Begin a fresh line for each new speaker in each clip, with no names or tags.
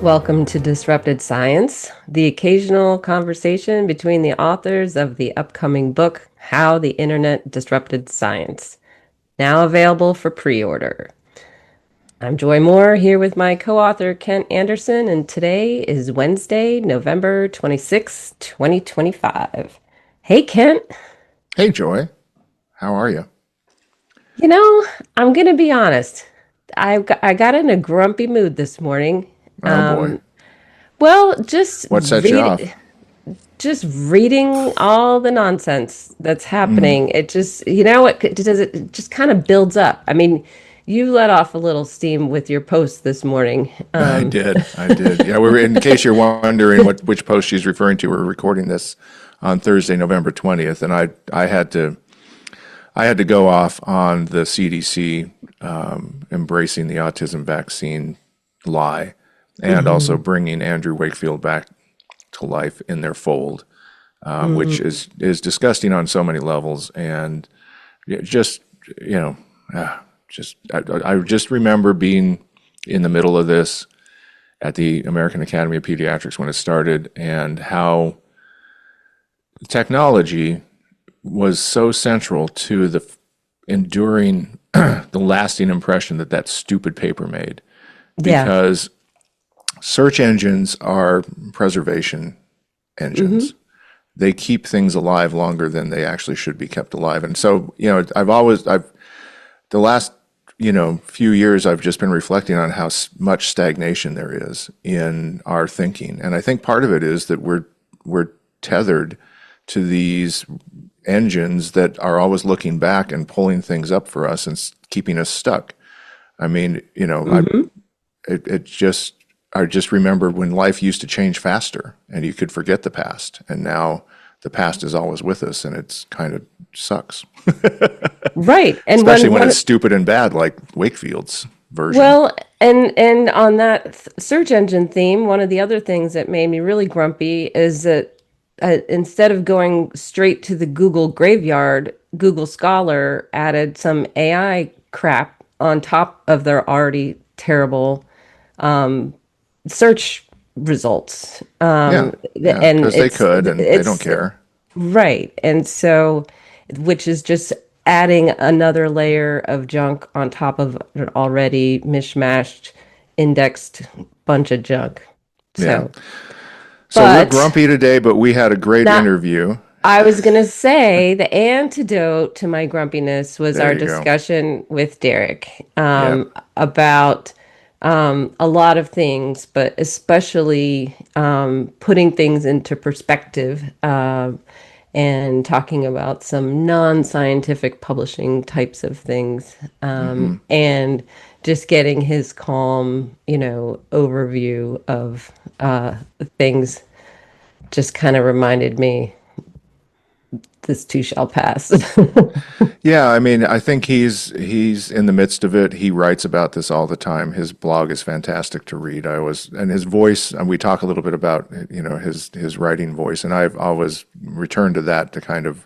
Welcome to Disrupted Science, the occasional conversation between the authors of the upcoming book, How the Internet Disrupted Science, now available for pre-order. I'm Joy Moore here with my co-author Kent Anderson, and today is Wednesday, November 26, 2025. Hey, Kent.
Hey, Joy. How are you?
You know, I'm going to be honest. I got in a grumpy mood this morning.
Oh, boy.
Well, just
What set you off?
just reading all the nonsense that's happening. It just, you know, it just kind of builds up. I mean, you let off a little steam with your post this morning.
I did. I did. Yeah, we were, in case you're wondering which post she's referring to, we're recording this on Thursday, November 20th, and I had to go off on the CDC embracing the autism vaccine lie and also bringing Andrew Wakefield back to life in their fold, which is disgusting on so many levels. And just, you know, I just remember being in the middle of this at the American Academy of Pediatrics when it started, and how technology was so central to the enduring, the lasting impression that that stupid paper made.
Yeah.
Because search engines are preservation engines. They keep things alive longer than they actually should be kept alive. And so, you know, the last, few years, I've just been reflecting on how much stagnation there is in our thinking. And I think part of it is that we're tethered to these engines that are always looking back and pulling things up for us and keeping us stuck. I mean, I just remember when life used to change faster and you could forget the past, and now the past is always with us, and it's kind of sucks.
Right. And
Especially when it's stupid and bad, like Wakefield's version.
well, and on that search engine theme, one of the other things that made me really grumpy is that instead of going straight to the Google graveyard, Google Scholar added some AI crap on top of their already terrible search results.
Yeah,
And
because they could, and they don't care.
right. And so, which is just adding another layer of junk on top of an already mishmashed, indexed bunch of junk.
Yeah.
So,
So we're
but
grumpy today, but we had a great
not,
interview.
I was going to say the antidote to my grumpiness was
There
our
you go.
discussion with Derek
Yeah.
about a lot of things, but especially putting things into perspective and talking about some non-scientific publishing types of things, and just getting his calm, overview of things just kind of reminded me this too shall pass.
Yeah, I mean, I think he's in the midst of it. He writes about this all the time. His blog is fantastic to read. And his voice, and we talk a little bit about, his writing voice, and I've always returned to that to kind of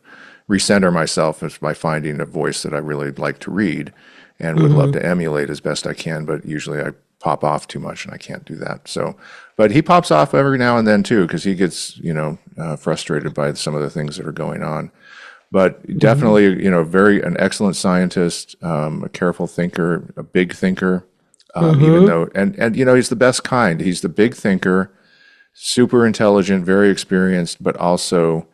recenter myself as by finding a voice that I really like to read and would love to emulate as best I can, but usually I pop off too much and I can't do that. So, but he pops off every now and then too, because he gets, frustrated by some of the things that are going on. But definitely, an excellent scientist, a careful thinker, a big thinker, even though, and he's the best kind. He's the big thinker, super intelligent, very experienced, but also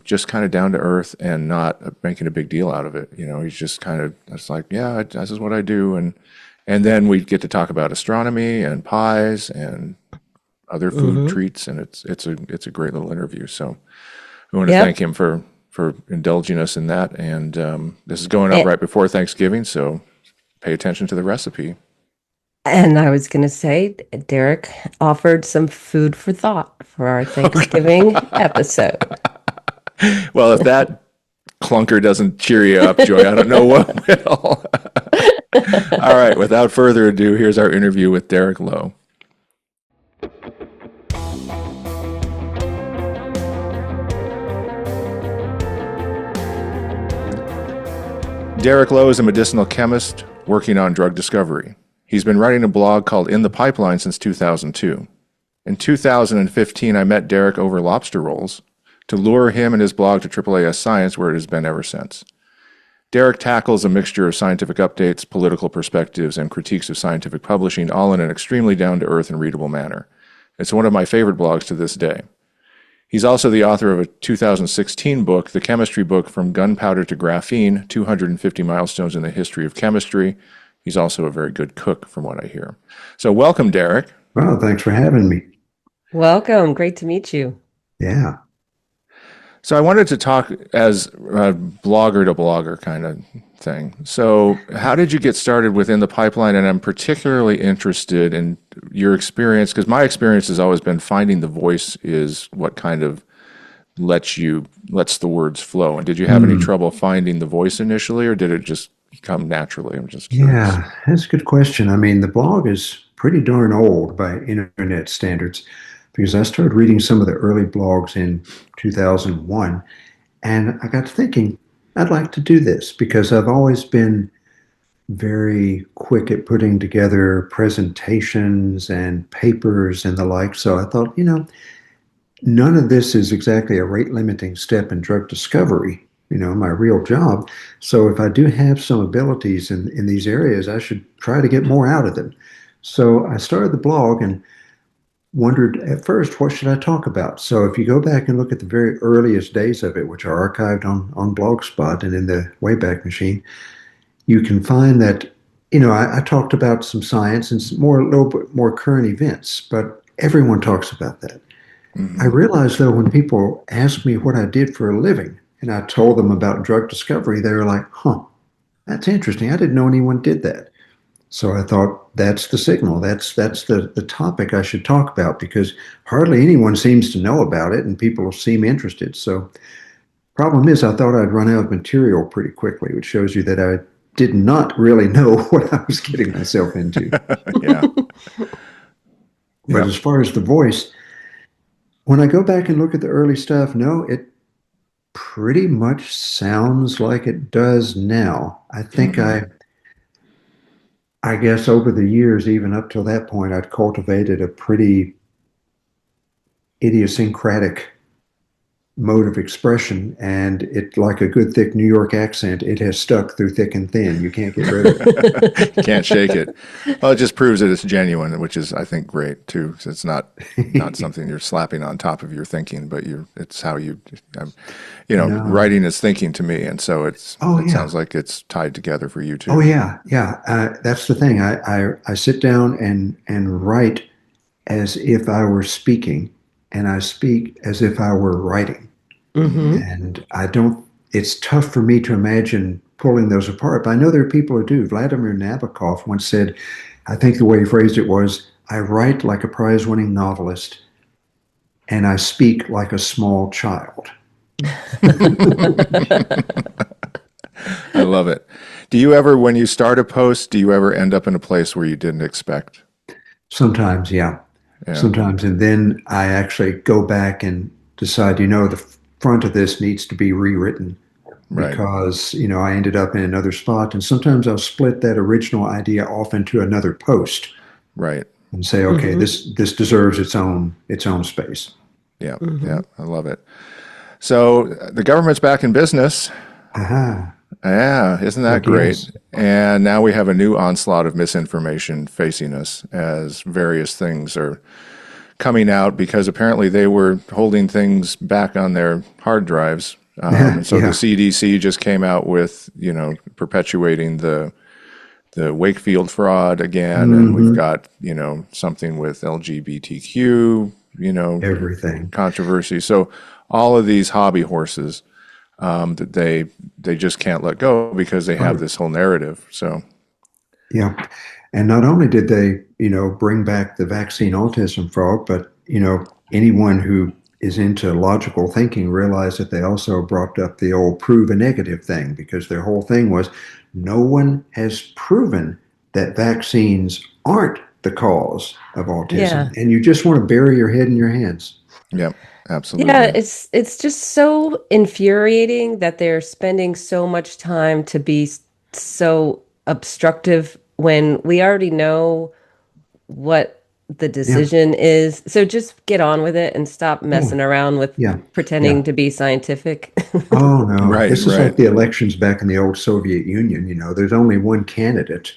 just kind of down to earth and not making a big deal out of it. He's just kind of, it's like, yeah, this is what I do. And then we get to talk about astronomy and pies and other food treats, and it's a great little interview. So we want to
Yep.
thank him for indulging us in that. And this is going up right before Thanksgiving, so pay attention to the recipe.
And I was going to say, Derek offered some food for thought for our Thanksgiving episode.
Well, if that clunker doesn't cheer you up, Joy, I don't know what will. All right, without further ado, here's our interview with Derek Lowe. Derek Lowe is a medicinal chemist working on drug discovery. He's been writing a blog called In the Pipeline since 2002. In 2015, I met Derek over lobster rolls to lure him and his blog to AAAS Science, where it has been ever since. Derek tackles a mixture of scientific updates, political perspectives, and critiques of scientific publishing, all in an extremely down-to-earth and readable manner. It's one of my favorite blogs to this day. He's also the author of a 2016 book, the chemistry book From Gunpowder to Graphene, 250 Milestones in the History of Chemistry. He's also a very good cook, from what I hear. So welcome, Derek.
Well, thanks for having me.
Welcome. Great to meet you.
Yeah.
So I wanted to talk as a blogger to blogger kind of thing. So how did you get started within the pipeline? And I'm particularly interested in your experience, because my experience has always been finding the voice is what kind of lets the words flow. And did you have any trouble finding the voice initially, or did it just come naturally? I'm just curious.
Yeah, that's a good question. I mean, the blog is pretty darn old by internet standards because I started reading some of the early blogs in 2001, and I got to thinking, I'd like to do this because I've always been very quick at putting together presentations and papers and the like. So I thought, none of this is exactly a rate limiting step in drug discovery, my real job. So if I do have some abilities in these areas, I should try to get more out of them. So I started the blog and wondered at first, what should I talk about? So if you go back and look at the very earliest days of it, which are archived on Blogspot and in the Wayback Machine, you can find that, I talked about some science and some a little bit more current events, but everyone talks about that. I realized, though, when people asked me what I did for a living and I told them about drug discovery, they were like, huh, that's interesting. I didn't know anyone did that. So I thought that's the signal. That's the topic I should talk about because hardly anyone seems to know about it and people seem interested. So problem is I thought I'd run out of material pretty quickly, which shows you that I did not really know what I was getting myself into.
Yeah.
But as far as the voice, when I go back and look at the early stuff, no, it pretty much sounds like it does now. I think I guess over the years, even up till that point, I'd cultivated a pretty idiosyncratic mode of expression, and it, like a good thick New York accent, it has stuck through thick and thin. You can't get rid of it.
You can't shake it. Well, it just proves that it's genuine, which is, I think, great too. So it's not something you're slapping on top of your thinking, but it's how writing is thinking to me, and so it sounds like it's tied together for you too.
Oh yeah, yeah. That's the thing. I sit down and write as if I were speaking, and I speak as if I were writing. And it's tough for me to imagine pulling those apart, but I know there are people who do. Vladimir Nabokov once said, I think the way he phrased it was, I write like a prize-winning novelist, and I speak like a small child.
I love it. Do you ever, when you start a post, do you ever end up in a place where you didn't expect?
Sometimes, yeah. Sometimes. And then I actually go back and decide, the front of this needs to be rewritten because, I ended up in another spot. And sometimes I'll split that original idea off into another post.
Right.
And say, okay, this deserves its own space.
Yeah. Yeah. I love it. So the government's back in business.
Aha.
Yeah, isn't that great?
Yes.
And now we have a new onslaught of misinformation facing us as various things are coming out because apparently they were holding things back on their hard drives. And so the CDC just came out with, perpetuating the Wakefield fraud again. And we've got, something with LGBTQ,
Everything.
controversy. So all of these hobby horses that they just can't let go because they have this whole narrative. So,
yeah. And not only did they, bring back the vaccine autism fraud, but, anyone who is into logical thinking realized that they also brought up the old prove a negative thing because their whole thing was no one has proven that vaccines aren't the cause of autism.
Yeah.
And you just want to bury your head in your hands.
yep, absolutely.
Yeah, it's just so infuriating that they're spending so much time to be so obstructive when we already know what the
Yeah.
decision is. So just get on with it and stop
Yeah.
messing around with
Yeah.
pretending
Yeah.
to be scientific.
Oh no,
Right,
this is
right.
like the elections back in the old Soviet Union. There's only one candidate,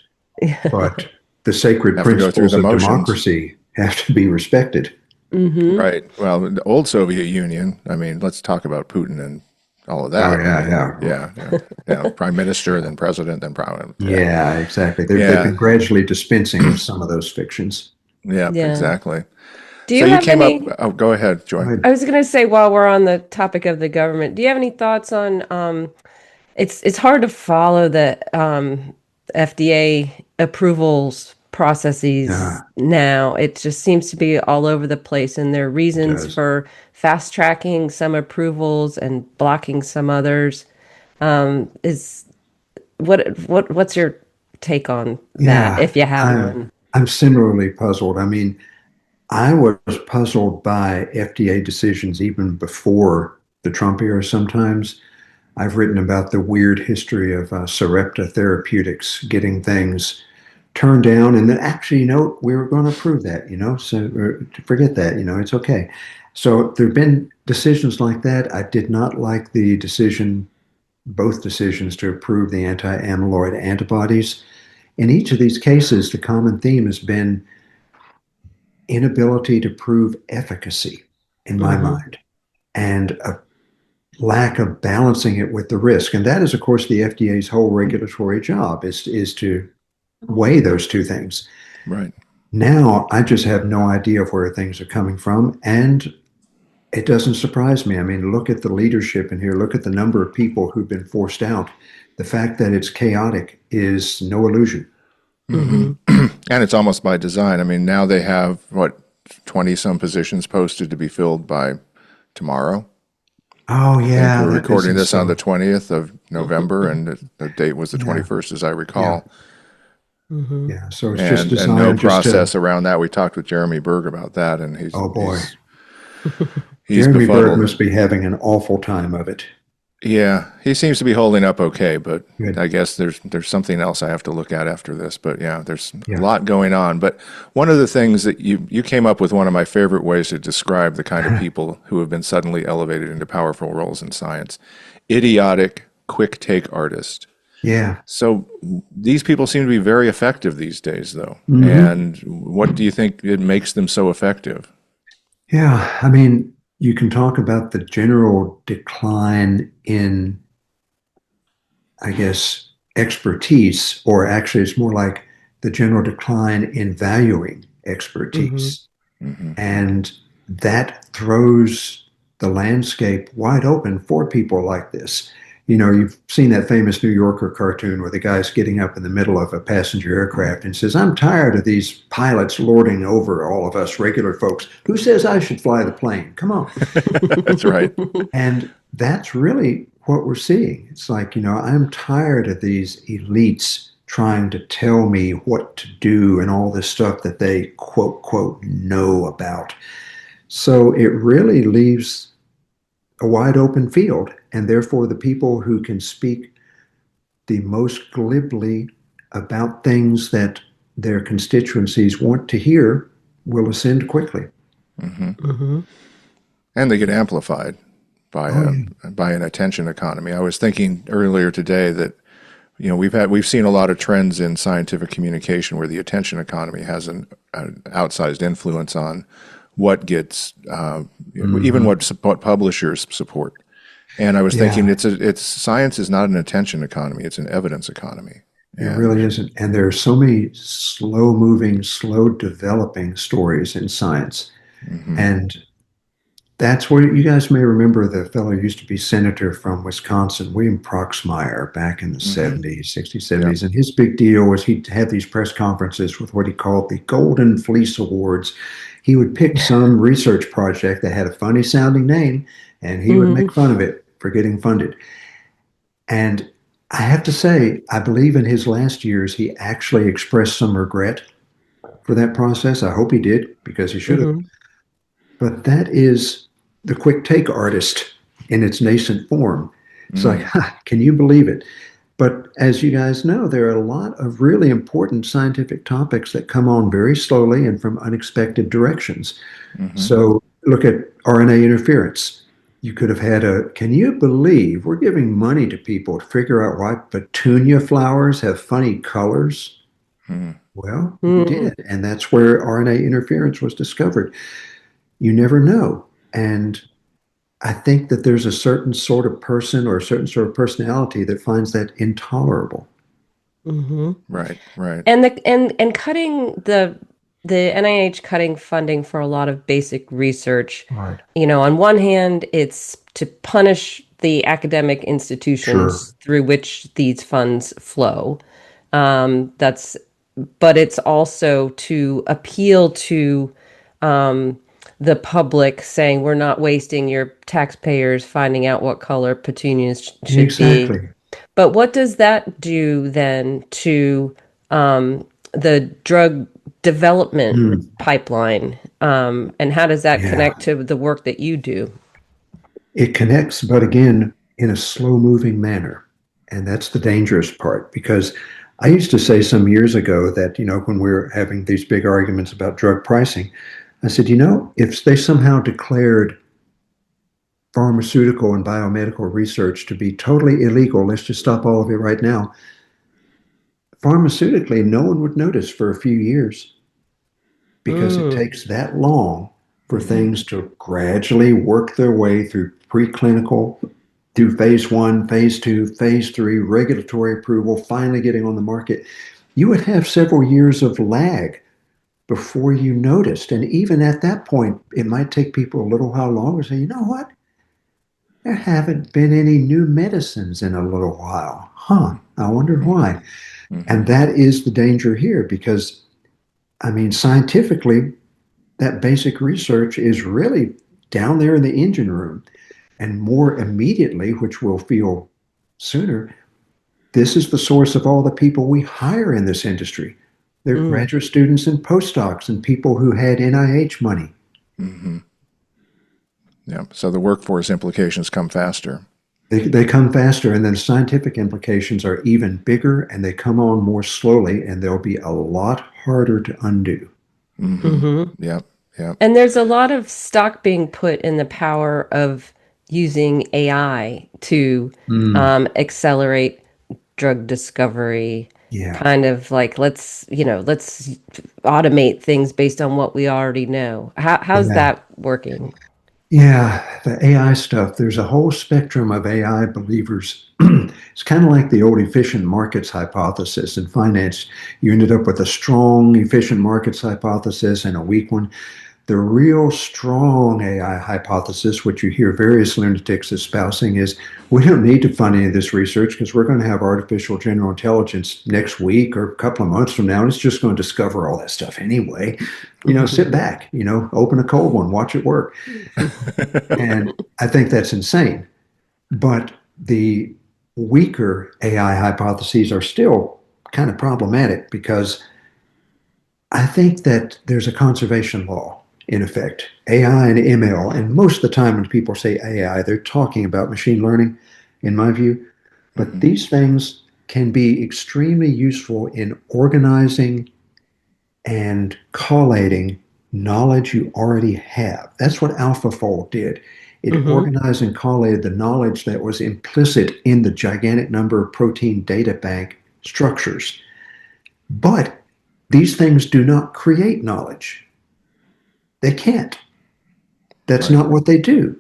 but the sacred
Have to go through
principles
the
of
motions.
democracy have to be respected.
Hmm.
Right. Well, the old Soviet Union, I mean, let's talk about Putin and all of
Oh
that. I
yeah,
mean,
yeah.
yeah, yeah, yeah. Prime minister, then president, then prime. Yeah,
Yeah, exactly. They've
yeah,
been gradually dispensing with some of those fictions.
yeah,
Yeah.
exactly.
Do
So
you
you
have
came up,
any?
oh, go ahead,
Go
Joy.
ahead.
I was going to say while we're on the topic of the government, do you have any thoughts on it's hard to follow the FDA approvals processes
Yeah,
now. It just seems to be all over the place, and there are
it
reasons
does.
for fast tracking some approvals and blocking some others. Is what's your take on that,
Yeah,
if you have
I,
one?
I'm similarly puzzled. I mean, I was puzzled by FDA decisions even before the Trump era sometimes. I've written about the weird history of Sarepta Therapeutics getting things turned down, and then actually, we were going to approve that, so forget that, it's okay. So there have been decisions like that. I did not like both decisions to approve the anti-amyloid antibodies. In each of these cases, the common theme has been inability to prove efficacy, in my
Hmm.
mind, and a lack of balancing it with the risk. And that is, of course, the FDA's whole regulatory job is to weigh those two things.
Right.
Now, I just have no idea of where things are coming from. And it doesn't surprise me. I mean, look at the leadership in here, look at the number of people who've been forced out. The fact that it's chaotic is no illusion.
Hmm.
Hmm.
And it's almost by design. I mean, now they have what 20 some positions posted to be filled by tomorrow.
Oh,
And
yeah,
we're
that
recording
business.
this on the
So,
20th of November, and the date was the
yeah,
21st, as I
yeah,
recall.
Hmm.
yeah. So it's just
And no
designed just to,
process around that. We talked with Jeremy Berg about that, and
oh boy,
he's
Jeremy Berg
befuddled.
must be having an awful time of it.
Yeah, he seems to be holding up okay, but
Good.
I guess there's something else I have to look at after this. But yeah, there's a
Yeah.
lot going on. But one of the things that you came up with one of my favorite ways to describe the kind of people who have been suddenly elevated into powerful roles in science: idiotic, quick take artist.
Yeah.
So these people seem to be very effective these days, though.
Hmm.
And what do you think it makes them so effective?
Yeah. I mean, you can talk about the general decline in, I guess, expertise, or actually, it's more like the general decline in valuing
Hmm.
expertise.
Hmm.
And that throws the landscape wide open for people like this. You've seen that famous New Yorker cartoon where the guy's getting up in the middle of a passenger aircraft and says, I'm tired of these pilots lording over all of us regular folks. Who says I should fly the plane? Come on.
That's right.
And that's really what we're seeing. It's like, I'm tired of these elites trying to tell me what to do and all this stuff that they quote, quote, know about. So it really leaves a wide open field. And therefore, the people who can speak the most glibly about things that their constituencies want to hear will ascend quickly.
Hmm.
Hmm.
And they get amplified
Oh, yeah.
by an attention economy. I was thinking earlier today that we've seen a lot of trends in scientific communication where the attention economy has an outsized influence on what gets even
Hmm.
what publishers support. And I was thinking
Yeah,
it's science is not an attention economy; it's an evidence economy.
it really
And
isn't. And there are so many slow moving, slow developing stories in science.
mhm,
And that's where you guys may remember the fellow who used to be senator from Wisconsin, William Proxmire, back in the
mhm,
70s, 60s,
yeah,
70s. And his big deal was he'd have these press conferences with what he called the Golden Fleece Awards. He would pick some research project that had a funny sounding name and he would
Hmm.
make fun of it for getting funded. And I have to say, I believe in his last years, he actually expressed some regret for that process. I hope he did because he should have.
Hmm.
But that is the quick take artist in its nascent form. It's like,
mm,
ha, can you believe it? But as you guys know, there are a lot of really important scientific topics that come on very slowly and from unexpected directions.
Hmm.
So look at RNA interference. You could have had can you believe we're giving money to people to figure out why petunia flowers have funny colors?
Hmm.
Well, we
Mm.
did. And that's where RNA interference was discovered. You never know. And I think that there's a certain sort of person or a certain sort of personality that finds that intolerable.
Hmm.
Right, right.
And cutting the NIH cutting funding for a lot of basic research,
Right.
on one hand, it's to punish the academic
Sure.
institutions through which these funds flow. That's But it's also to appeal to the public, saying we're not wasting your taxpayers finding out what color petunias should be.
Exactly.
But what does that do then to the drug development
Mm,
pipeline? And how does that
yeah.
connect to the work that you do?
It connects, but again, in a slow moving manner. And that's the dangerous part because I used to say some years ago that, when we were having these big arguments about drug pricing, I said, if they somehow declared pharmaceutical and biomedical research to be totally illegal, let's just stop all of it right now. Pharmaceutically, no one would notice for a few years because it
Mm,
takes that long for
Hmm.
things to gradually work their way through preclinical, through phase one, phase two, phase three, regulatory approval, finally getting on the market. You would have several years of lag before you noticed. And even at that point, it might take people a little while longer to say, you know what? There haven't been any new medicines in a little while. Huh. I wonder
Hmm.
why.
Hmm.
And that is the danger here because, I mean, scientifically, that basic research is really down there in the engine room. And more immediately, which we'll feel sooner, this is the source of all the people we hire in this industry. They're
mm,
graduate students and postdocs and people who had NIH money.
Hmm. Yeah. So the workforce implications come faster.
They come faster, and then scientific implications are even bigger and they come on more slowly, and they'll be a lot harder to undo.
Hmm.
hmm
Yep. Yep.
And there's a lot of stock being put in the power of using AI to
Mm,
accelerate drug discovery,
yeah.
kind of like let's automate things based on what we already know. How's
Yeah.
that working?
Yeah, the AI stuff, there's a whole spectrum of AI believers. It's kind of like the old efficient markets hypothesis in finance. You ended up with a strong efficient markets hypothesis and a weak one. The real strong AI hypothesis, which you hear various lunatics espousing, is we don't need to fund any of this research because we're going to have artificial general intelligence next week or a couple of months from now, and it's just going to discover all that stuff anyway. Sit back, open a cold one, watch it work. And I think that's insane. But the weaker AI hypotheses are still kind of problematic because I think that there's a conservation law in effect. AI and ML, and most of the time when people say AI, they're talking about machine learning, in my view. But
Hmm.
these things can be extremely useful in organizing and collating knowledge you already have. That's what AlphaFold did. It
Hmm.
organized and collated the knowledge that was implicit in the gigantic number of protein data bank structures. But these things do not create knowledge. They can't. That's
Right.
not what they do.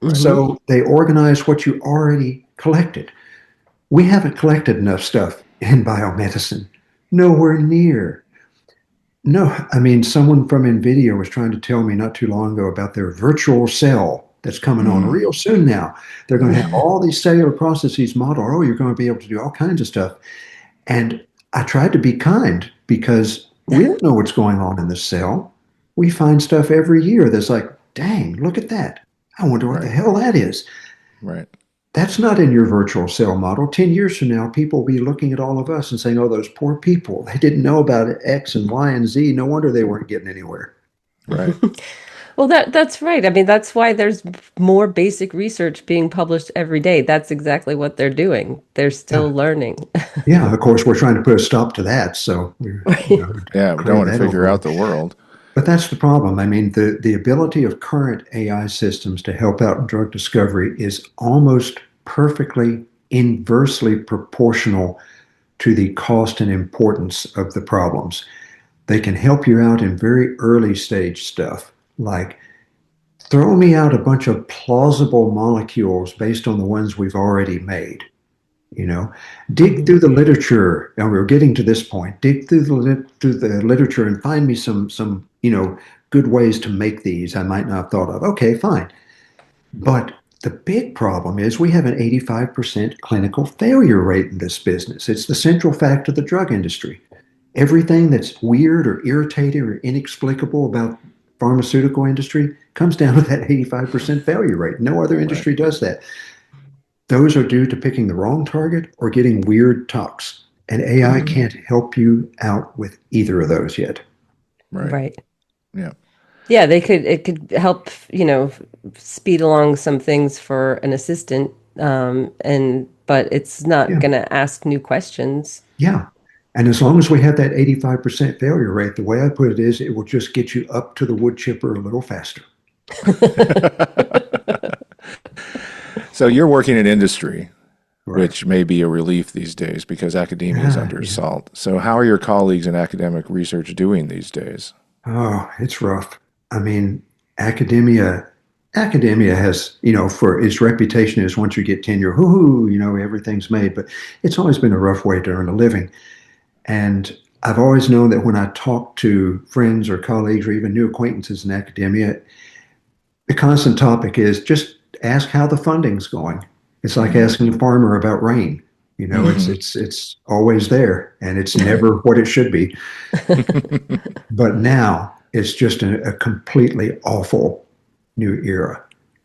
Right.
Hmm.
So they organize what you already collected. We haven't collected enough stuff in biomedicine. Nowhere near. No, I mean, someone from NVIDIA was trying to tell me not too long ago about their virtual cell that's coming on
Mm.
real soon now. They're going to have all these cellular processes modeled. Oh, you're going to be able to do all kinds of stuff. And I tried to be kind because we don't know what's going on in the cell. We find stuff every year that's like, dang, look at that. I wonder what the
Right.
hell that is.
Right.
That's not in your virtual cell model. 10 years from now, people will be looking at all of us and saying, oh, those poor people, they didn't know about X and Y and Z. No wonder they weren't getting anywhere.
Right.
Well, that's right. I mean, that's why there's more basic research being published every day. That's exactly what they're doing. They're
Yeah.
still learning.
Yeah, of course, we're trying to put a stop to that. So we're,
Right.
Yeah, we don't
clear
want to
that
figure
over.
out the world.
But that's the problem. I mean, the ability of current AI systems to help out in drug discovery is almost perfectly inversely proportional to the cost and importance of the problems. They can help you out in very early stage stuff, like throw me out a bunch of plausible molecules based on the ones we've already made. You know, dig
Mhm.
through the literature, and we're getting to this point. Dig through the literature and find me some good ways to make these I might not have thought of. Okay, fine. But the big problem is we have an 85% clinical failure rate in this business. It's the central fact of the drug industry. Everything that's weird or irritating or inexplicable about pharmaceutical industry comes down to that 85% failure rate. No other
Right.
industry does that. Those are due to picking the wrong target or getting weird talks. And AI
Mhm.
can't help you out with either of those yet.
Right.
Right.
Yeah.
Yeah, it could help, speed along some things for an assistant, but it's not
Yeah.
gonna ask new questions.
Yeah. And as long as we have that 85% failure rate, the way I put it is it will just get you up to the wood chipper a little faster.
So you're working in industry,
Right.
which may be a relief these days because academia is
Yeah.
under
Yeah.
assault. So how are your colleagues in academic research doing these days?
Oh, it's rough. I mean, academia academia has, for its reputation is once you get tenure, whoo, everything's made, but it's always been a rough way to earn a living. And I've always known that when I talk to friends or colleagues or even new acquaintances in academia, the constant topic is just ask how the funding's going. It's like
Hmm.
asking a farmer about rain. It's
Hmm.
it's always there and it's never what it should be. But now it's just a completely awful new era.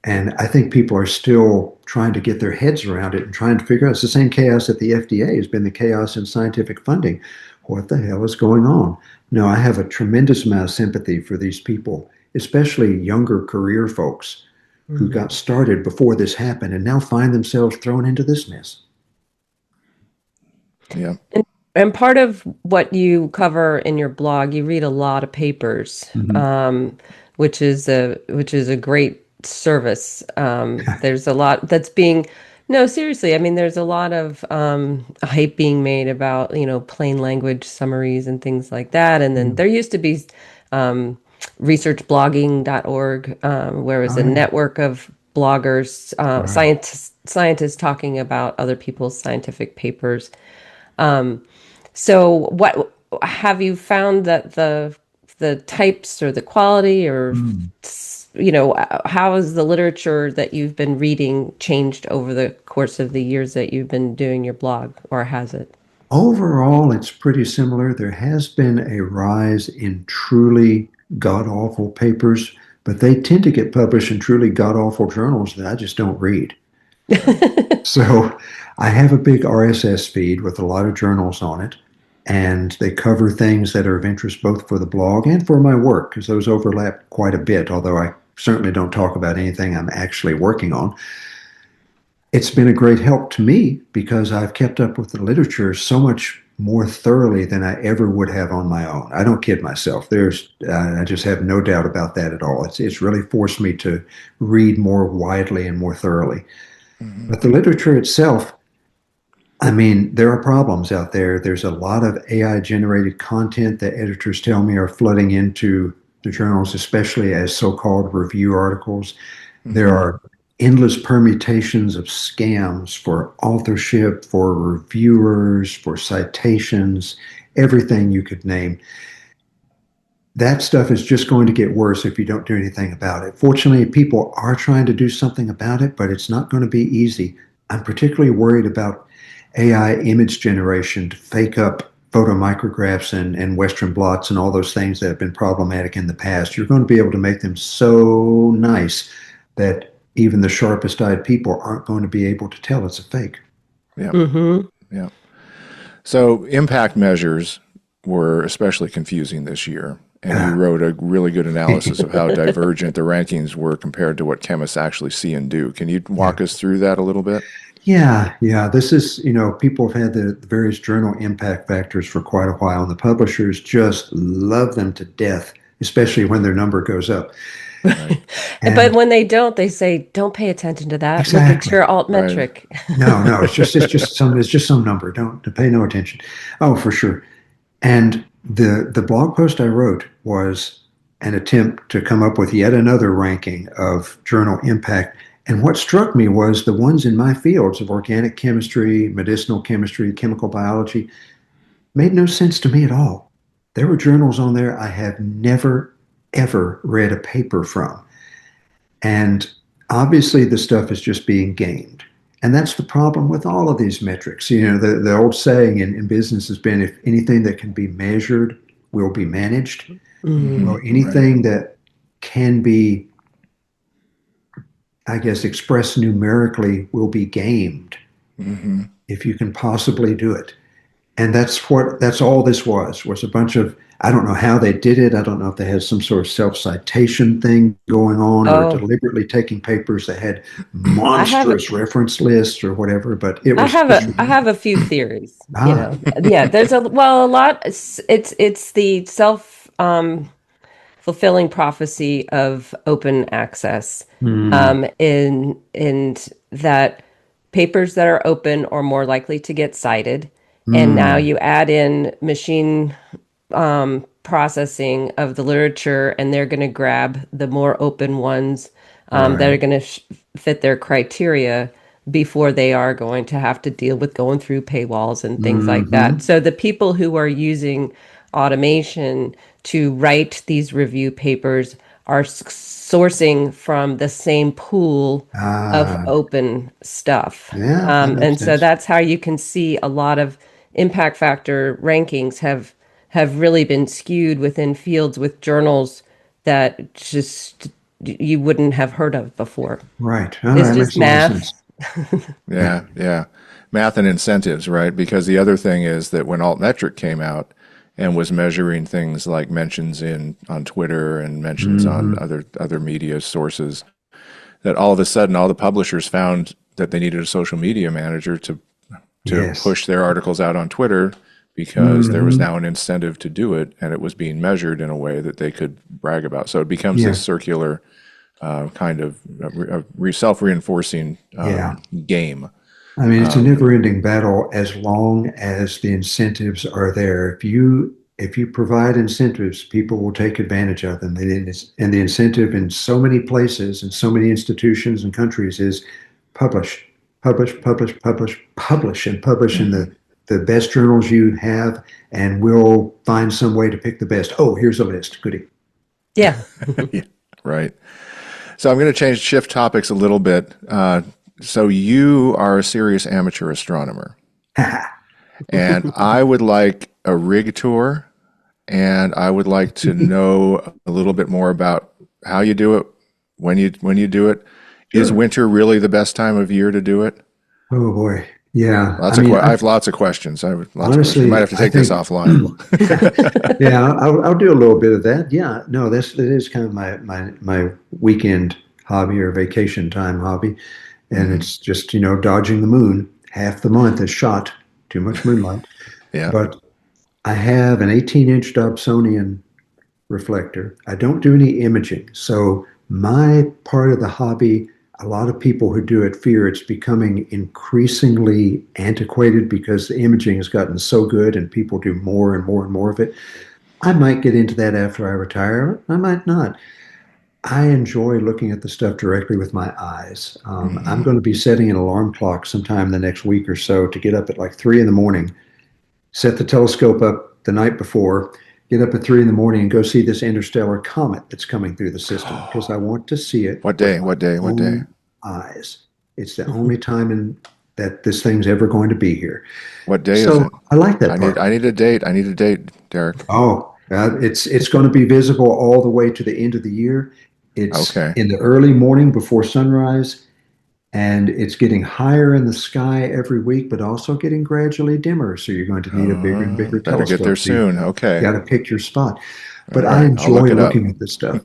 And I think people are still trying to get their heads around it and trying to figure out it's the same chaos at the FDA has been the chaos in scientific funding. What the hell is going on? No, I have a tremendous amount of sympathy for these people, especially younger career folks who
Mhm.
got started before this happened and now find themselves thrown into this mess.
Yeah.
And, and part of what you cover in your blog, you read a lot of papers,
Mhm.
which is a great service. There's a lot that's being, no, seriously. I mean, there's a lot of hype being made about, plain language summaries and things like that. And then
Yeah.
there used to be um, researchblogging.org, where it was
Oh,
a
yeah.
network of bloggers,
Right.
scientists talking about other people's scientific papers. So what have you found that the types or the quality or
Mm.
how has the literature that you've been reading changed over the course of the years that you've been doing your blog, or has it?
Overall, it's pretty similar. There has been a rise in truly god-awful papers, but they tend to get published in truly god-awful journals that I just don't read.
Right.
So I have a big RSS feed with a lot of journals on it, and they cover things that are of interest both for the blog and for my work, because those overlap quite a bit, although I certainly don't talk about anything I'm actually working on. It's been a great help to me because I've kept up with the literature so much more thoroughly than I ever would have on my own. I don't kid myself. I just have no doubt about that at all. It's really forced me to read more widely and more thoroughly.
Hmm.
But the literature itself, I mean, there are problems out there. There's a lot of AI generated content that editors tell me are flooding into the journals, especially as so-called review articles. There
Hmm.
are endless permutations of scams for authorship, for reviewers, for citations, everything you could name. That stuff is just going to get worse if you don't do anything about it. Fortunately, people are trying to do something about it, but it's not going to be easy. I'm particularly worried about AI image generation to fake up photomicrographs and Western blots and all those things that have been problematic in the past. You're going to be able to make them so nice that even the sharpest eyed people aren't going to be able to tell it's a fake.
Yeah.
Mm-hmm.
Yeah. So impact measures were especially confusing this year. and you wrote a really good analysis of how divergent the rankings were compared to what chemists actually see and do. Can you walk us through that a little bit?
Yeah. This is, people have had the various journal impact factors for quite a while, and the publishers just love them to death, especially when their number goes up.
Right.
But
And
when they don't, they say, don't pay attention to that. Look at
exactly.
your alt
Right.
metric.
No, it's just some number. Don't to pay no attention. Oh, for sure. And the blog post I wrote was an attempt to come up with yet another ranking of journal impact. And what struck me was the ones in my fields of organic chemistry, medicinal chemistry, chemical biology made no sense to me at all. There were journals on there I have never, ever read a paper from. And obviously, the stuff is just being gamed. And that's the problem with all of these metrics. The old saying in business has been if anything that can be measured will be managed.
Mm.
Well,
Right.
anything that can be, I guess, expressed numerically will be gamed
Hmm.
if you can possibly do it. And that's all this was a bunch of, I don't know how they did it. I don't know if they had some sort of self-citation thing going on or
Oh,
deliberately taking papers that had
I have
monstrous reference lists or whatever, but it
I
was
have
just
a I have a few theories,
ah
Yeah, there's a lot it's the self fulfilling prophecy of open access.
hmm,
In that papers that are open are more likely to get cited. And now
hmm,
you add in machine processing of the literature, and they're going to grab the more open ones that are
right.
going to fit their criteria before they are going to have to deal with going through paywalls and things like that.
Hmm.
So the people who are using automation to write these review papers are sourcing from the same pool of
Ah,
open stuff.
yeah, that makes
And so
sense.
that's how you can see a lot of impact factor rankings have really been skewed within fields with journals that just you wouldn't have heard of before.
Right. Oh,
It's
that
just
makes a lot of
math.
sense. Yeah.
Yeah, yeah. Math and incentives, right? Because the other thing is that when Altmetric came out and was measuring things like mentions in on Twitter and mentions on
Hmm.
other media sources, that all of a sudden all the publishers found that they needed a social media manager to
Yes.
push their articles out on Twitter because there was
Hmm.
now an incentive to do it and it was being measured in a way that they could brag about. So it becomes
Yeah.
this circular kind of self-reinforcing
Yeah.
game.
I mean, it's a never-ending battle as long as the incentives are there. If you provide incentives, people will take advantage of them. And the incentive in so many places and so many institutions and countries is publish, publish, and publish in
Mhm.
the best journals you have, and we'll find some way to pick the best. Oh, here's a list. Goody.
Yeah.
Yeah, right. So I'm going to shift topics a little bit. So you are a serious amateur astronomer, and I would like a rig tour, and I would like to know a little bit more about how you do it, when you do it. Is
Sure.
winter really the best time of year to do it?
Oh boy. Yeah. I
Lots of
mean,
I have lots of questions. I have lots of questions. We might
honestly,
have to
I
take this
think,
offline.
yeah, I'll do a little bit of that. Yeah, no, it is kind of my weekend hobby or vacation time hobby, and
Hmm.
it's just dodging the moon. Half the month is shot, too much moonlight.
Yeah.
But I have an 18-inch Dobsonian reflector. I don't do any imaging. So my part of the hobby, a lot of people who do it fear it's becoming increasingly antiquated because the imaging has gotten so good and people do more and more and more of it. I might get into that after I retire. I might not. I enjoy looking at the stuff directly with my eyes. I'm
Hmm.
going to be setting an alarm clock sometime the next week or so to get up at like 3 in the morning, set the telescope up the night before, get up at 3 in the morning and go see this interstellar comet that's coming through the system because I want to see it
What
with
day?
my
What day? What day?
own eyes. It's the only time that this thing's ever going to be here.
What day is
So
it?
I like that
I need
part.
I need a date. I need a date, Derek.
It's going to be visible all the way to the end of the year. It's
Okay.
in the early morning before sunrise. and it's getting higher in the sky every week, but also getting gradually dimmer. So you're going to need a bigger and bigger
Better get there
telescope. So you
soon. Okay.
got to pick your spot.
All
But I
right. I'll look
enjoy
it up.
looking at this stuff.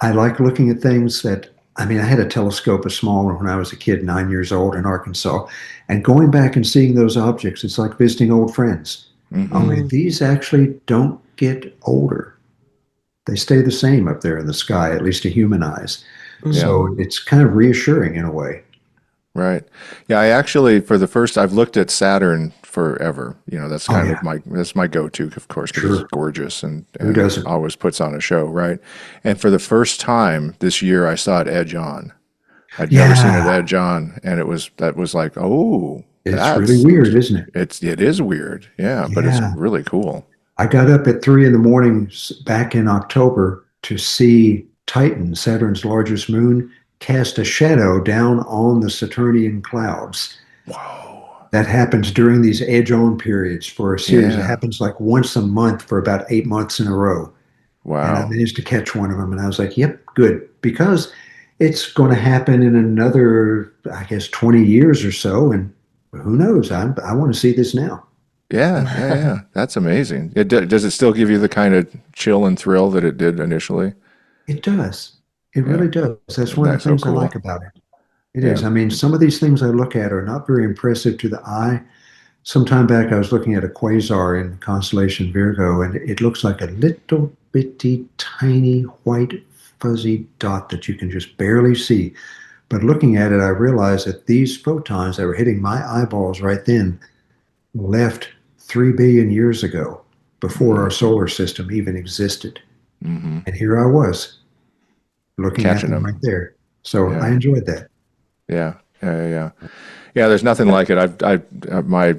I like looking at things that, I mean, I had a telescope, a small one, when I was a kid, 9 years old in Arkansas. And going back and seeing those objects, it's like visiting old friends. Only
Mm.
these actually don't get older. They stay the same up there in the sky, at least to human eyes.
Yeah.
Mm.
So it's kind of reassuring in a way.
Right. Yeah, I actually for the first I've looked at Saturn forever. You know, that's
Oh,
kind
yeah,
of that's my go-to, of course, because it's
sure.
gorgeous
Who
and
doesn't?
always puts on a show, right? And for the first time this year I saw it edge on. I'd never seen it
Yeah,
edge on, and that was like, "Oh,
it's really
that's
weird, isn't it?
it is weird." Yeah, but it's
Yeah.
really cool.
I got up at 3 in the morning back in October to see Titan, Saturn's largest moon, cast a shadow down on the Saturnian clouds.
Wow.
That happens during these edge on periods for a series. It
Yeah.
happens like once a month for about 8 months in a row. And I
Wow.
managed to catch one of them. And I was like, yep, good. Because it's going to happen in another, I guess, 20 years or so. And who knows? I want to see this now.
Yeah, yeah, yeah. That's amazing. Does it still give you the kind of chill and thrill that it did initially?
It does. It
Yeah.
really does. That's one of the
That's so
things I
cool.
like about it. It is.
Yeah.
I mean, some of these things I look at are not very impressive to the eye. Some time back, I was looking at a quasar in the constellation Virgo, and it looks like a little bitty, tiny, white, fuzzy dot that you can just barely see. But looking at it, I realized that these photons that were hitting my eyeballs right then left 3 billion years ago, before our solar system even existed.
Mm-hmm.
And here I was looking at
Catching
them
them.
right there. So I
Yeah.
enjoyed that.
Yeah. Yeah. Yeah. Yeah. Yeah, there's nothing like it. My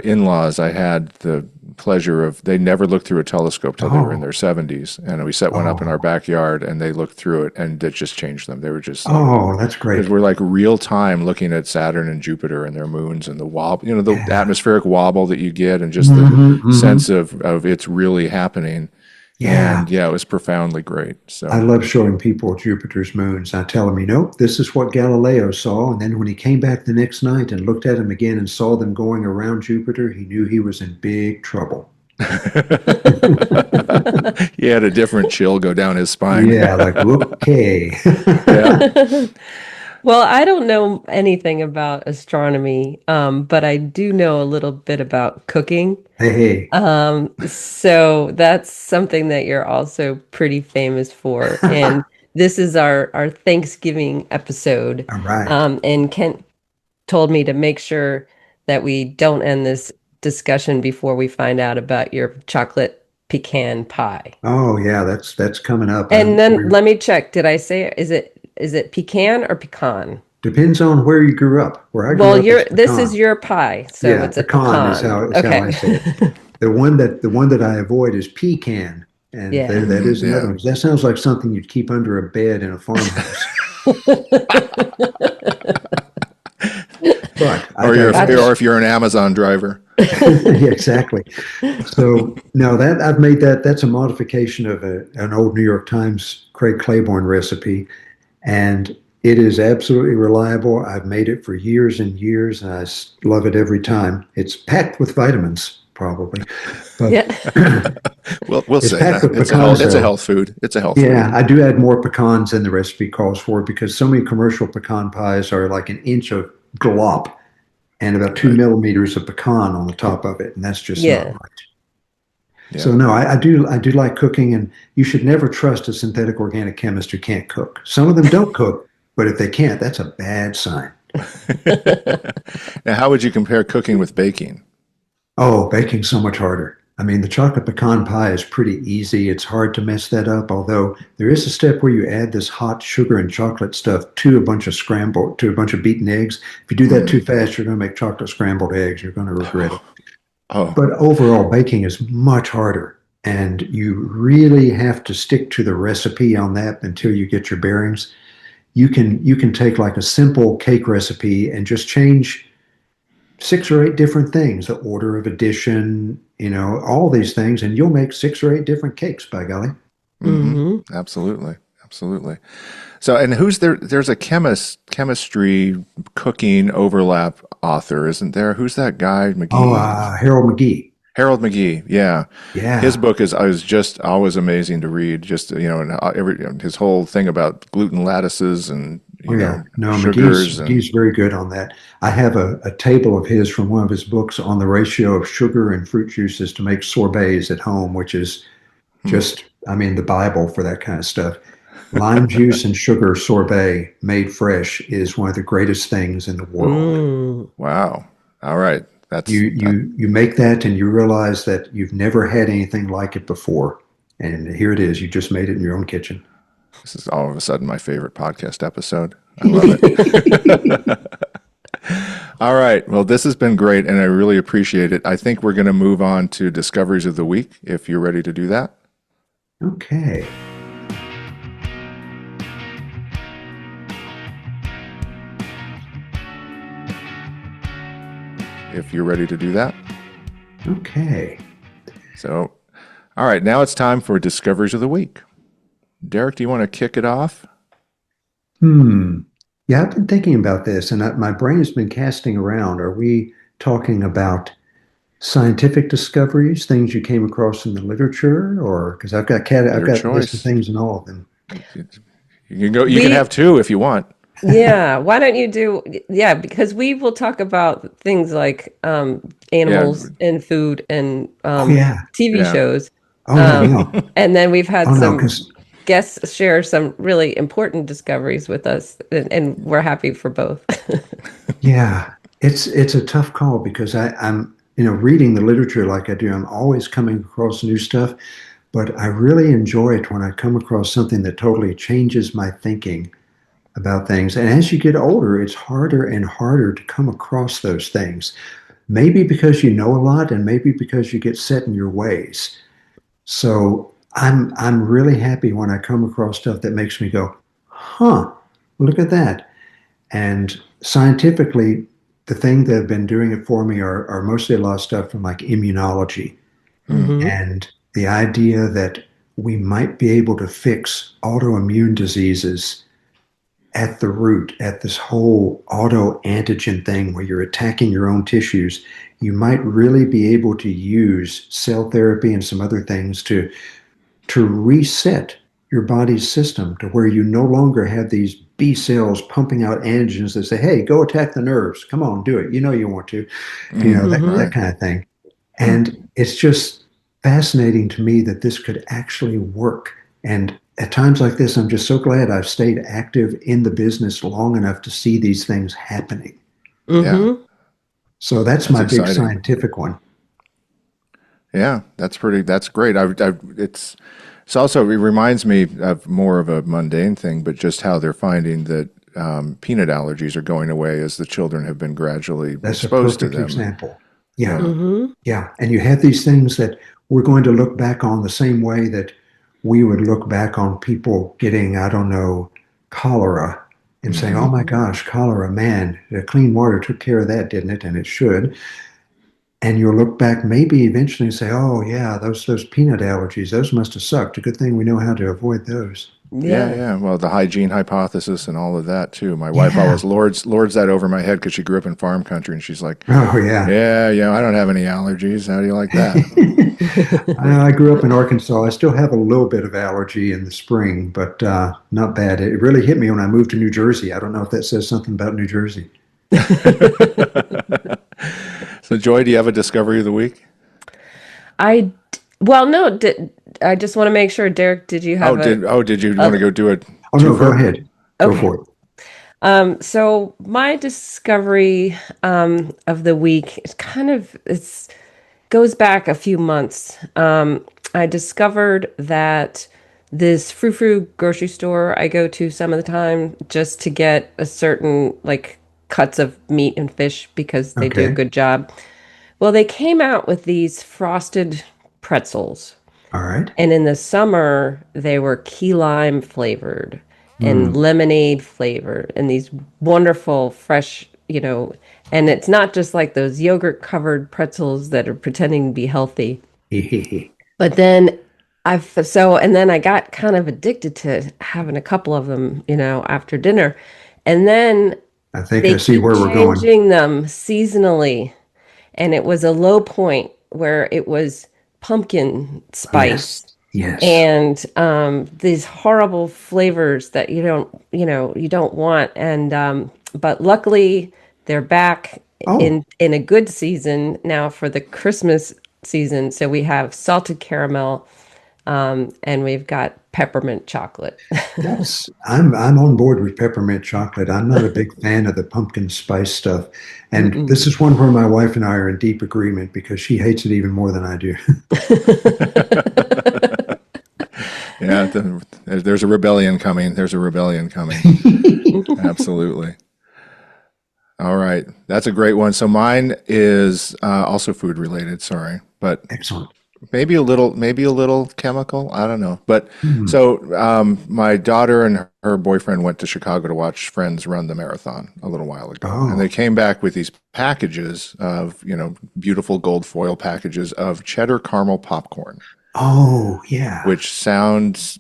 in-laws, I had the pleasure of, they never looked through a telescope till they were in
Oh,
their 70s. And we set one up in our
oh,
backyard and they looked through it and it just changed them. They were just like,
oh, that's
because
great.
we're like real time looking at Saturn and Jupiter and their moons and the wobble, the
Yeah.
atmospheric wobble that you get and just the
Hmm, hmm.
sense of it's really happening.
Yeah.
And yeah, it was profoundly great.
I
So,
love showing people Jupiter's moons. I tell them, this is what Galileo saw. And then when he came back the next night and looked at them again and saw them going around Jupiter, he knew he was in big trouble.
he had a different chill go down his spine.
Yeah, like, okay.
Yeah.
Well, I don't know anything about astronomy, but I do know a little bit about cooking.
Hey, hey.
So that's something that you're also pretty famous for. And this is our Thanksgiving episode.
All right.
And Kent told me to make sure that we don't end this discussion before we find out about your chocolate pecan pie.
Oh, yeah, that's coming up.
And then let me check. Did I say is it pecan or pecan?
Depends on where you grew up. Where I
Well,
grew up, it's
this is
pecan.
your pie, so
Yeah,
it's a
pecan
pecan.
is how I
Okay.
say it. The one that I avoid is pecan, and
Yeah.
that is another
Yeah.
one. That sounds like something you'd keep under a bed in a farmhouse. But I digress.
Or if you're an Amazon driver.
Yeah, exactly. So no, that I've made that. That's a modification of an old New York Times Craig Claiborne recipe, and it is absolutely reliable. I've made it for years and years, and love it every time. It's packed with vitamins, probably, but
Yeah.
We'll
it's
say
packed
that
with pecans.
it's a
So
health food. It's a health
yeah,
food.
I do add more pecans than the recipe calls for because so many commercial pecan pies are like an inch of glop and about two
Right.
millimeters of pecan on the top of it, and that's just not
Yeah.
right. So
Yeah.
no, I do like cooking, and you should never trust a synthetic organic chemist who can't cook. Some of them don't cook, but if they can't, that's a bad sign.
Now, how would you compare cooking with baking?
Oh, baking's so much harder. I mean, the chocolate pecan pie is pretty easy. It's hard to mess that up, although there is a step where you add this hot sugar and chocolate stuff to a bunch of beaten eggs. If you do that too
Mm.
fast, you're going to make chocolate scrambled eggs. You're going to regret it.
Oh,
But overall, baking is much harder. And you really have to stick to the recipe on that until you get your bearings. You can take like a simple cake recipe and just change 6 or 8 different things, the order of addition, all these things, and you'll make 6 or 8 different cakes, by golly.
mm-hmm.
Hmm.
Absolutely. absolutely. So, and who's there? There's a chemistry, cooking overlap author, isn't there? Who's that guy?
Oh,
McGee?
Harold McGee.
Harold McGee. Yeah, his
Yeah.
book is just always amazing to read. Just and his whole thing about gluten lattices and
Oh, yeah. No,
sugars and
McGee's very good on that. I have a table of his from one of his books on the ratio of sugar and fruit juices to make sorbets at home, which is
hmm.
just, I mean, the Bible for that kind of stuff. Lime juice and sugar sorbet made fresh is one of the greatest things in the world.
Mm.
Wow. All right,
You make that and you realize that you've never had anything like it before. And here it is. You just made it in your own kitchen.
this is all of a sudden my favorite podcast episode. I love it. All right. Well, this has been great, and I really appreciate it. I think we're going to move on to discoveries of the week, if you're ready to do that.
Okay.
If you're ready to do that.
Okay.
So, all right. Now it's time for discoveries of the week. Derek, do you want to kick it off?
Hmm. Yeah, I've been thinking about this, and my brain has been casting around. Are we talking about scientific discoveries, things you came across in the literature, or because I've
Your
got a list of
choice.
things in all of them.
You can go. You can
We,
have two if you want.
yeah, why don't you do, yeah, because we will talk about things like
Yeah.
animals and food and
Oh yeah.
TV
Yeah.
shows.
Oh no,
Um,
no.
and then we've had
Oh no,
some
because
guests share some really important discoveries with us, and we're happy for both.
yeah, it's a tough call because I'm reading the literature like I do. I'm always coming across new stuff, but I really enjoy it when I come across something that totally changes my thinking about things. And as you get older, it's harder and harder to come across those things. Maybe because you know a lot, and maybe because you get set in your ways. So I'm really happy when I come across stuff that makes me go, huh, look at that. And scientifically, the thing that have been doing it for me are mostly a lot of stuff from like immunology
Hmm.
Hmm.
and the idea that we might be able to fix autoimmune diseases at the root, at this whole autoantigen thing where you're attacking your own tissues. You might really be able to use cell therapy and some other things to reset your body's system to where you no longer have these B cells pumping out antigens that say, hey, go attack the nerves. Come on, do it. You know you want to,
Hmm.
that
Right.
kind of thing. And it's just fascinating to me that this could actually work. And at times like this, I'm just so glad I've stayed active in the business long enough to see these things happening.
Yeah.
Hmm.
So that's
That's
my big
exciting.
scientific one.
Yeah. That's pretty. That's great. It's also it reminds me of more of a mundane thing, but just how they're finding that peanut allergies are going away as the children have been gradually
That's a
exposed to
perfect
them.
example. Yeah.
Yeah.
Hmm.
Yeah. And you have these things that we're going to look back on the same way that we would look back on people getting, I don't know, cholera and saying, oh
Hmm.
my
Hmm.
gosh, cholera, man, the clean water took care of that, didn't it? And it should. And you'll look back maybe eventually and say, oh yeah, those peanut allergies, those must have sucked. A good thing we know how to avoid those.
Yeah,
Yeah.
yeah. Well, the hygiene hypothesis and all of that too. My wife
Yeah.
always lords that over my head because she grew up in farm country, and she's like,
Oh yeah.
"Yeah, yeah, I don't have any allergies. How do you like that?"
I grew up in Arkansas. I still have a little bit of allergy in the spring, but not bad. It really hit me when I moved to New Jersey. I don't know if that says something about New Jersey.
So, Joy, do you have a discovery of the week?
I, well, no, I just want to make sure, Derek, did you have
Did you want to
other?
go do a
Oh no, go
twofer?
ahead. Go
Okay.
for it.
So my discovery of the week is it's goes back a few months. I discovered that this frou-frou grocery store I go to some of the time just to get a certain like cuts of meat and fish because they do a
Okay.
good job. Well, they came out with these frosted pretzels.
All right.
And in the summer, they were key lime flavored and
Mm.
lemonade flavored and these wonderful, fresh, and it's not just like those yogurt covered pretzels that are pretending to be healthy. But then And then I got kind of addicted to having a couple of them, after dinner. And then
I think
they
I see
keep
where we're going.
changing them seasonally. And it was a low point where it was pumpkin
Yes,
spice
yes.
and these horrible flavors that you don't want. And but luckily they're back
Oh,
in a good season now for the Christmas season. So we have salted caramel, and we've got peppermint chocolate.
I'm on board with peppermint chocolate. I'm not a big fan of the pumpkin spice stuff. And
Mm-mm.
this is one where my wife and I are in deep agreement because she hates it even more than I do.
Yeah, there's a rebellion coming. There's a rebellion coming. Absolutely. All right, that's a great one. So mine is also food related. Sorry, but
Excellent.
maybe a little chemical. I don't know. But
Hmm.
so my daughter and her boyfriend went to Chicago to watch friends run the marathon a little while ago, and they
Oh,
came back with these packages of beautiful gold foil packages of cheddar caramel popcorn,
oh, yeah.
which sounds.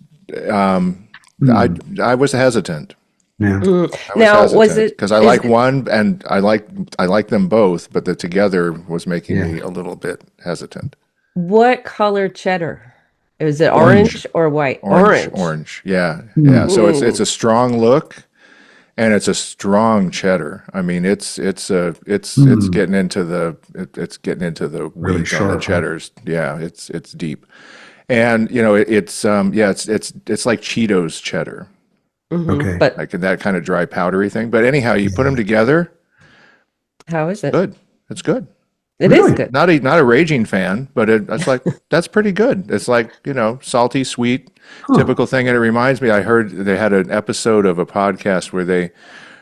Um, I
Hmm.
I was hesitant.
Yeah.
Mm.
I was
Now,
hesitant because I
is
like one and I like them both, but the together was making
Yeah.
me a little bit hesitant.
what color cheddar? Is it
Orange,
orange or white?
orange,
Orange.
orange. Yeah, yeah.
Hmm.
So it's
Mm.
a strong look and it's a strong cheddar. I mean, it's
Hmm.
getting into it's getting into the
Really
weeds on the
sharp, huh?
cheddars. Yeah, it's deep. And it's like Cheetos cheddar,
Okay.
But
like that kind of dry powdery thing. But anyhow, you put them
Yeah.
together,
how is it?
good. It's good.
It is
Really?
good.
Not a raging fan, but it's like that's pretty good. It's like salty, sweet,
Huh.
typical thing. And it reminds me, I heard they had an episode of a podcast where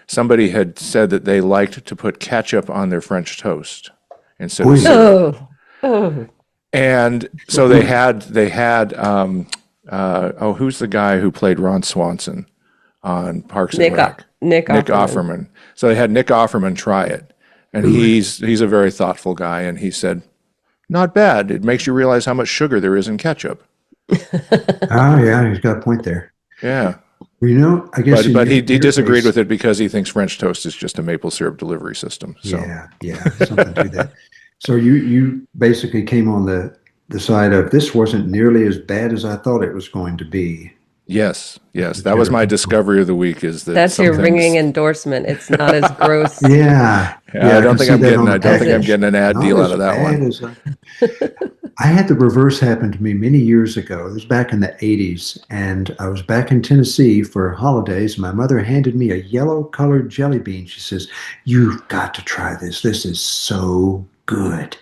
somebody had said that they liked to put ketchup on their French toast instead of
Oi.
syrup,
Oh, oh,
and so they had who's the guy who played Ron Swanson on Parks and Rec?
Nick
Nick
Offerman.
Offerman. So they had Nick Offerman try it, and
Ooh.
he's a very thoughtful guy, and he said, not bad. It makes you realize how much sugar there is in ketchup.
Oh, yeah, he's got a point there.
Yeah.
Well, I guess
But
in
but he
your
disagreed
case,
with it because he thinks French toast is just a maple syrup delivery system. So
yeah, yeah, something to that. So you basically came on the side of this wasn't nearly as bad as I thought it was going to be.
yes, yes,
The
that was
cheddar
my
popcorn.
discovery of the week is that
That's
some
your ringing
things.
endorsement. It's not as gross.
Yeah,
Yeah,
yeah, I can see that on the
I don't think I'm
package.
getting an ad
Not
deal out
as
of that
bad
one.
as I had the reverse happen to me many years ago. It was back in the 80s, and I was back in Tennessee for holidays. My mother handed me a yellow colored jelly bean. She says, "You've got to try this. This is so good."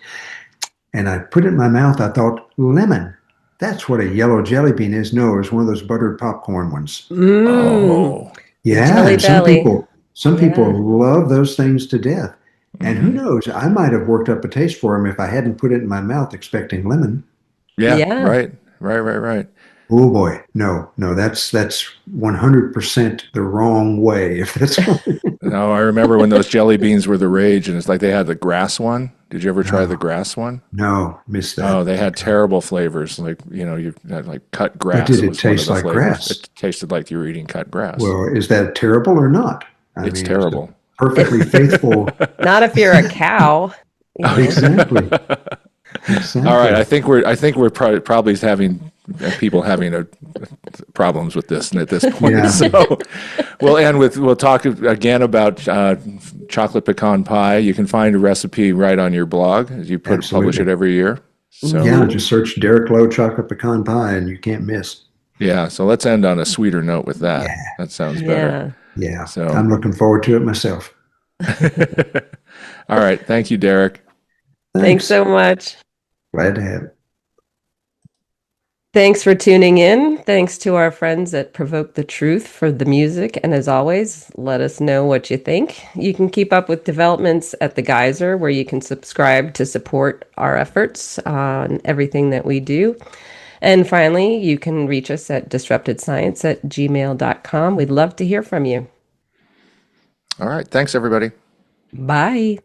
And I put it in my mouth. I thought, lemon. That's what a yellow jelly bean is. No, it was one of those buttered popcorn ones.
Mmm.
Oh.
Yeah,
Jelly
and
belly.
some people
Yeah.
love those things to death. And who
Hmm.
knows, I might have worked up a taste for them if I hadn't put it in my mouth expecting lemon.
Yeah,
Yeah.
right, right, right, right.
Oh boy, no, no, that's 100% the wrong way. If that's
No, I remember when those jelly beans were the rage, and it's like they had the grass one. Did you ever try the
no,
grass one?
no, miss
Oh,
that.
they had
Okay.
terrible flavors. Like, you had like cut
But did
grass
it
was one of
taste
the
like
flavors.
grass?
It tasted like you were eating cut grass.
Well, is that terrible or not? I
It's
mean, it's a
terrible.
perfectly
It,
faithful.
not if you're a cow, you
Oh,
know.
Exactly,
all right,
exactly.
I think we're probably having people having problems with this at this point.
Yeah,
So we'll talk again about chocolate pecan pie. You can find a recipe right on your blog. You publish it
absolutely.
every year.
Yeah,
So
Hmm.
just search Derek Lowe chocolate pecan pie and you can't miss.
yeah, so let's end on a sweeter note with that.
Yeah,
That sounds better.
Yeah.
yeah.
So
I'm looking forward to it myself.
all right, thank you, Derek.
Thanks
Thanks.
so much.
Glad to have it.
Thanks for tuning in. Thanks to our friends at Provoke the Truth for the music. And as always, let us know what you think. You can keep up with developments at The Geyser, where you can subscribe to support our efforts on everything that we do. And finally, you can reach us at disruptedscience@gmail.com. We'd love to hear from you.
All right, thanks everybody.
Bye.